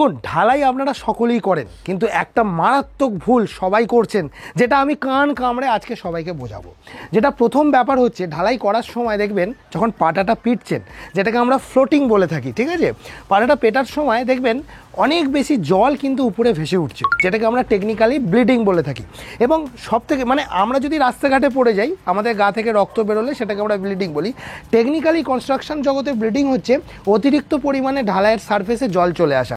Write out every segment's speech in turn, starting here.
দেখুন, ঢালাই আপনারা সকলেই করেন, কিন্তু একটা মারাত্মক ভুল সবাই করছেন, যেটা আমি কান কামড়ে আজকে সবাইকে বোঝাবো। যেটা প্রথম ব্যাপার হচ্ছে, ঢালাই করার সময় দেখবেন যখন পাটাটা পিটছেন, যেটাকে আমরা ফ্লোটিং বলে থাকি, ঠিক আছে, পাটাটা পেটার সময় দেখবেন অনেক বেশি জল কিন্তু উপরে ভেসে উঠছে, যেটাকে আমরা টেকনিক্যালি ব্লিডিং বলে থাকি। এবং সব থেকে আমরা যদি রাস্তাঘাটে পড়ে যাই, আমাদের গা থেকে রক্ত বেরোলে সেটাকে আমরা ব্লিডিং বলি। টেকনিক্যালি কনস্ট্রাকশন জগতে ব্লিডিং হচ্ছে অতিরিক্ত পরিমাণে ঢালাইয়ের সারফেসে জল চলে আসা।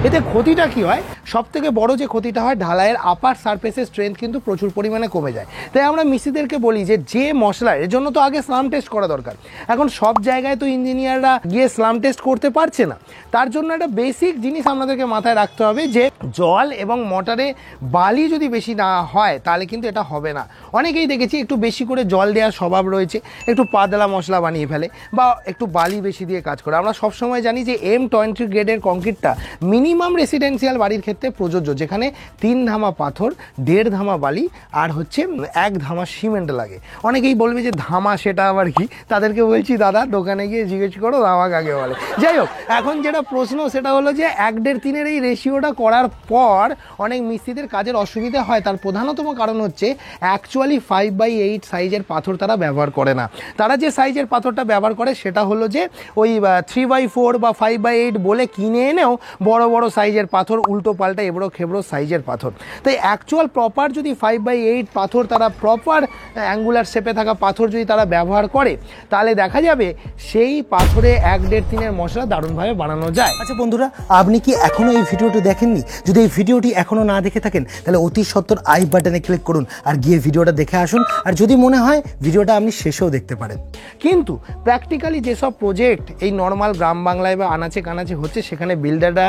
এতে ক্ষতিটা কি হয়? সব থেকে বড় যে ক্ষতিটা হয়, ঢালাইয়ের আপার সারফেসের স্ট্রেংথ কিন্তু প্রচুর পরিমাণে কমে যায়। তাই আমরা মিস্ত্রিদেরকে বলি যে মশলা, এর জন্য তো আগে স্লাম টেস্ট করা দরকার। এখন সব জায়গায় তো ইঞ্জিনিয়াররা গিয়ে স্লাম টেস্ট করতে পারছে না। তার জন্য একটা বেসিক জিনিস আপনাদেরকে মাথায় রাখতে হবে, যে জল এবং মোটরে বালি যদি বেশি না হয় তাহলে কিন্তু এটা হবে না। অনেকেই দেখেছি একটু বেশি করে জল দেওয়ার স্বভাব রয়েছে, একটু পাতলা মশলা বানিয়ে ফেলে বা একটু বালি বেশি দিয়ে কাজ করে। আমরা সবসময় জানি যে M20 গ্রেডের কংক্রিটটা মিনিমাম রেসিডেন্সিয়াল বাড়ির ক্ষেত্রে প্রযোজ্য, যেখানে 3 ধামা পাথর, 1.5 ধামা বালি আর হচ্ছে 1 ধামা সিমেন্ট লাগে। অনেকেই বলবে যে ধামা সেটা আবার কি, তাদেরকে বলছি দাদা দোকানে গিয়ে জিজ্ঞেস করো ধামা কাকে বলে। যাই হোক, এখন যেটা প্রশ্ন সেটা হলো যে 1.5-3 এই রেশিওটা করার পর অনেক মিস্ত্রিদের কাজের অসুবিধা হয়। তার প্রধানতম কারণ হচ্ছে অ্যাকচুয়ালি 5/8 সাইজের পাথর তারা ব্যবহার করে না। তারা যে সাইজের পাথরটা ব্যবহার করে সেটা হলো যে ওই 3/4 বা 5/8 বলে কিনে এনেও বড় বড় সাইজের পাথর, উল্টো পাল্টা এবড়ো খেবড়ো সাইজের পাথর। তাই অ্যাকচুয়াল প্রপার যদি 5/8 পাথর, তারা প্রপার অ্যাঙ্গুলার শেপে থাকা পাথর যদি তারা ব্যবহার করে, তাহলে দেখা যাবে সেই পাথরে 1.5-3 মশলা দারুণভাবে বানানো যায়। আচ্ছা বন্ধুরা, আপনি কি এখনো এই ভিডিওটি দেখেননি? যদি এই ভিডিওটি এখনো না দেখে থাকেন, তাহলে অতি সত্বর আই বাটনে ক্লিক করুন আর গিয়ে ভিডিওটা দেখে আসুন। আর যদি মনে হয় ভিডিওটা আপনি শেষেও দেখতে পারেন। কিন্তু প্র্যাকটিক্যালি যেসব প্রজেক্ট এই নর্মাল গ্রাম বাংলায় বা আনাচে কানাচে হচ্ছে, সেখানে বিল্ডাররা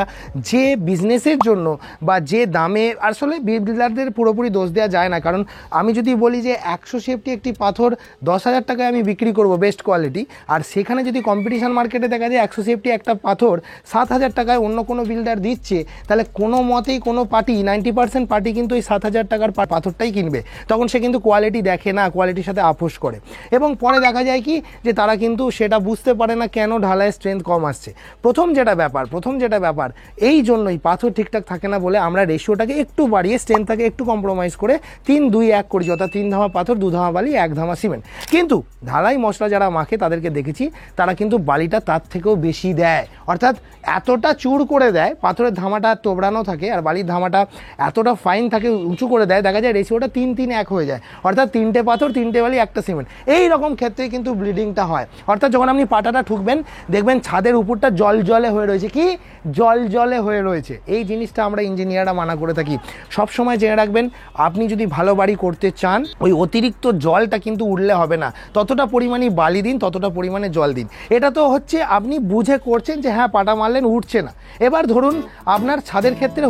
যে বিজনেসের জন্য বা যে দামে, আসলে বিল্ডারদের পুরোপুরি দোষ দেওয়া যায় না। কারণ আমি যদি বলি যে 100 সেফটি একটি পাথর 10,000 টাকায় আমি বিক্রি করব বেস্ট কোয়ালিটি, আর সেখানে যদি কম্পিটিশন মার্কেটে দেখা যায় 100 সেফটি একটা পাথর 7,000 টাকায় অন্য কোনো বিল্ডার দিচ্ছে, তাহলে কোনো মতেই কোনো পার্টি, 90% পার্টি কিন্তু এই 7,000 টাকার পাথরটাই কিনবে। তখন সে কিন্তু কোয়ালিটি দেখে না, কোয়ালিটির সাথে আপোষ করে। এবং পরে দেখা যায় কি, যে তারা কিন্তু সেটা বুঝতে পারে না কেন ঢালাইয়ের স্ট্রেংথ কম আসছে। প্রথম যেটা ব্যাপার এই জন্যই পাথর ঠিকঠাক থাকে না বলে আমরা রেশিওটাকে একটু বাড়িয়ে স্ট্রেংথটাকে একটু কম্প্রোমাইজ করে 3-2-1 করি, অর্থাৎ 3 ধামা পাথর, 2 ধামা বালি, 1 ধামা সিমেন্ট। কিন্তু ঢালাই মশলা যারা মাখে তাদেরকে দেখেছি তারা কিন্তু বালিটা তার থেকেও বেশি দেয়, অর্থাৎ এতটা চূড় করে দেয়, পাথরের ধামাটা তোবড়ানো থাকে আর বালির ধামাটা এতটা ফাইন থাকে, উঁচু করে দেয়, দেখা যায় রেশিওটা 3-3-1 হয়ে যায়, অর্থাৎ 3টে পাথর, 3টে বালি, 1টা সিমেন্ট। এই রকম ক্ষেত্রে কিন্তু ব্লিডিংটা হয়। অর্থাৎ যখন আপনি পাটাটা ঠুকবেন, দেখবেন ছাদের উপরটা জল জলে হয়ে রয়েছে। কি জল জলে হয়ে রয়েছে? এই জিনিসটা আমরা ইঞ্জিনিয়াররা মানা করে থাকি। সবসময় জেনে রাখবেন, আপনি যদি ভালো বাড়ি করতে চান, ওই অতিরিক্ত জলটা কিন্তু উঠলে হবে না, ততটা পরিমাণে বালি দিন, ততটা পরিমাণে জল দিন। এটা তো হচ্ছে আপনি বুঝে করছেন যে হ্যাঁ পাটা মারলেন, উঠছে না। এবার ধরুন আপনার ছাদের ক্ষেত্রে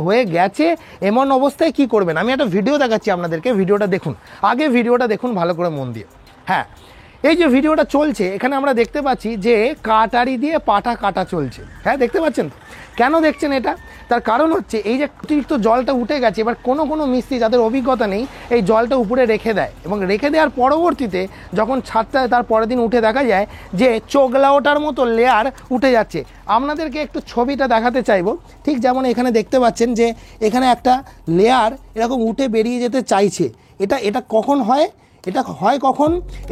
হয়ে গেছে, এমন অবস্থায় কি করবেন? আমি একটা ভিডিও দেখাচ্ছি আপনাদেরকে, ভিডিওটা দেখুন, আগে ভিডিওটা দেখুন ভালো করে মন দিয়ে। হ্যাঁ, এই যে ভিডিওটা চলছে, এখানে আমরা দেখতে পাচ্ছি যে কাটারি দিয়ে পাটা কাটা চলছে। হ্যাঁ, দেখতে পাচ্ছেন? কেন দেখছেন এটা? তার কারণ হচ্ছে এই যে অতিরিক্ত জলটা উঠে গেছে, এবার কোনো মিস্ত্রি যাদের অভিজ্ঞতা নেই এই জলটা উপরে রেখে দেয়, এবং রেখে দেওয়ার পরবর্তীতে যখন ছাদটা তার পরের দিন উঠে দেখা যায় যে চোগলা ওঠার মতো লেয়ার উঠে যাচ্ছে। আপনাদেরকে একটু ছবিটা দেখাতে চাইবো, ঠিক যেমন এখানে দেখতে পাচ্ছেন যে এখানে একটা লেয়ার এরকম উঠে বেরিয়ে যেতে চাইছে। এটা কখন হয়?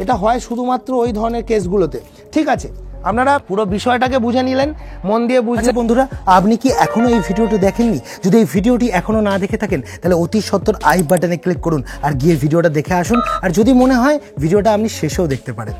এটা হয় শুধুমাত্র ওই ধরনের কেসগুলোতে। ঠিক আছে, আপনারা পুরো বিষয়টাকে বুঝে নিলেন, মন দিয়ে বুঝলে। বন্ধুরা, আপনি কি এখনো এই ভিডিওটি দেখেননি? যদি এই ভিডিওটি এখনো না দেখে থাকেন, তাহলে অতি সত্বর আই বাটনে ক্লিক করুন আর গিয়ে ভিডিওটা দেখে আসুন। আর যদি মনে হয় ভিডিওটা আপনি শেষেও দেখতে পারেন।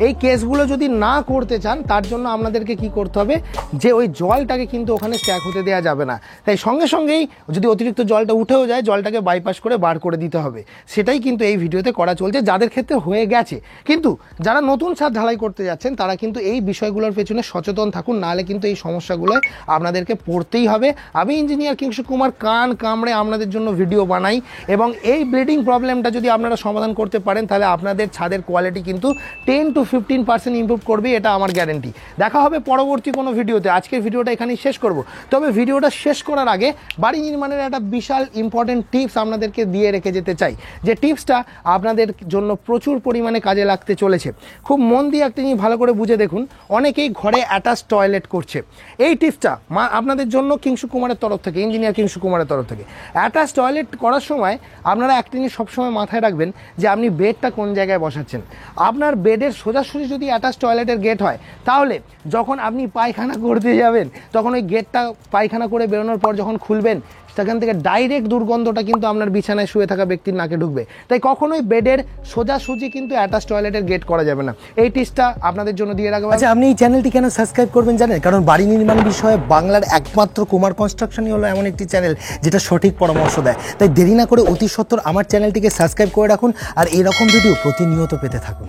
এই কেসগুলো যদি না করতে চান, তার জন্য আপনাদেরকে কি করতে হবে, যে ওই জলটাকে কিন্তু ওখানে স্ট্যাক হতে দেওয়া যাবে না। তাই সঙ্গেই যদি অতিরিক্ত জলটা উঠেও যায়, জলটাকে বাইপাস করে বার করে দিতে হবে। সেটাই কিন্তু এই ভিডিওতে করা চলছে যাদের ক্ষেত্রে হয়ে গেছে। কিন্তু যারা নতুন ছাদ ঢালাই করতে যাচ্ছেন, তারা কিন্তু এই বিষয়গুলোর পেছনে সচেতন থাকুন, নাহলে কিন্তু এই সমস্যাগুলোয় আপনাদেরকে পড়তেই হবে। আমি ইঞ্জিনিয়ার কিংসু কুমার কান কামড়ে আপনাদের জন্য ভিডিও বানাই, এবং এই ব্লিডিং প্রবলেমটা যদি আপনারা সমাধান করতে পারেন তাহলে আপনাদের ছাদের কোয়ালিটি কিন্তু 10 to 15% ইমপ্রুভ করবে, এটা আমার গ্যারেন্টি। দেখা হবে পরবর্তী কোনো ভিডিওতে। আজকের ভিডিওটা এখানেই শেষ করব। তবে ভিডিওটা শেষ করার আগে বাড়ি নির্মাণের একটা বিশাল ইম্পর্টেন্ট টিপস আপনাদেরকে দিয়ে রেখে যেতে চাই, যে টিপসটা আপনাদের জন্য প্রচুর পরিমাণে কাজে লাগতে চলেছে। খুব মন দিয়ে একটা জিনিস ভালো করে বুঝে দেখুন, অনেকেই ঘরে অ্যাটাচ টয়লেট করছে। এই টিপসটা আপনাদের জন্য কিংসু কুমারের তরফ থেকে, ইঞ্জিনিয়ার কিংসু কুমারের তরফ থেকে। অ্যাটাচ টয়লেট করার সময় আপনারা একটা জিনিস সবসময় মাথায় রাখবেন, যে আপনি বেডটা কোন জায়গায় বসাচ্ছেন। আপনার বেডের সোজাসুজি যদি অ্যাটাচ টয়লেটের গেট হয়, তাহলে যখন আপনি পায়খানা করতে যাবেন তখন ওই গেটটা পায়খানা করে বেরোনোর পর যখন খুলবেন, সেখান থেকে ডাইরেক্ট দুর্গন্ধটা কিন্তু আপনার বিছানায় শুয়ে থাকা ব্যক্তির নাকে ঢুকবে। তাই কখনোই বেডের সোজাসুজি কিন্তু অ্যাটাচ টয়লেটের গেট করা যাবে না। এই টিপসটা আপনাদের জন্য দিয়ে রাখবো। আচ্ছা, আপনি এই চ্যানেলটি কেন সাবস্ক্রাইব করবেন জানেন? কারণ বাড়ি নির্মাণ বিষয়ে বাংলার একমাত্র কুমার কনস্ট্রাকশনই হলো এমন একটি চ্যানেল যেটা সঠিক পরামর্শ দেয়। তাই দেরি না করে অতি সত্বর আমার চ্যানেলটিকে সাবস্ক্রাইব করে রাখুন, আর এরকম ভিডিও প্রতিনিয়ত পেতে থাকুন।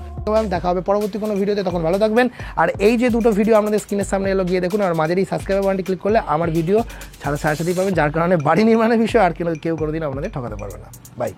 দেখা হবে পরবর্তী কোনো ভিডিওতে, তখন ভালো থাকবেন। আর এই যে দুটো ভিডিও আমাদের স্ক্রিনের সামনে এলো, গিয়ে দেখুন। আর মাঝের এই সাবস্ক্রাইব বাটনটি ক্লিক করলে আমার ভিডিও সাথে সাথেই পাবেন, যার কারণে বাড়ি নির্মাণের বিষয়ে আর কেউ কোনোদিন আপনাদের ঠকাতে পারবে না। বাই।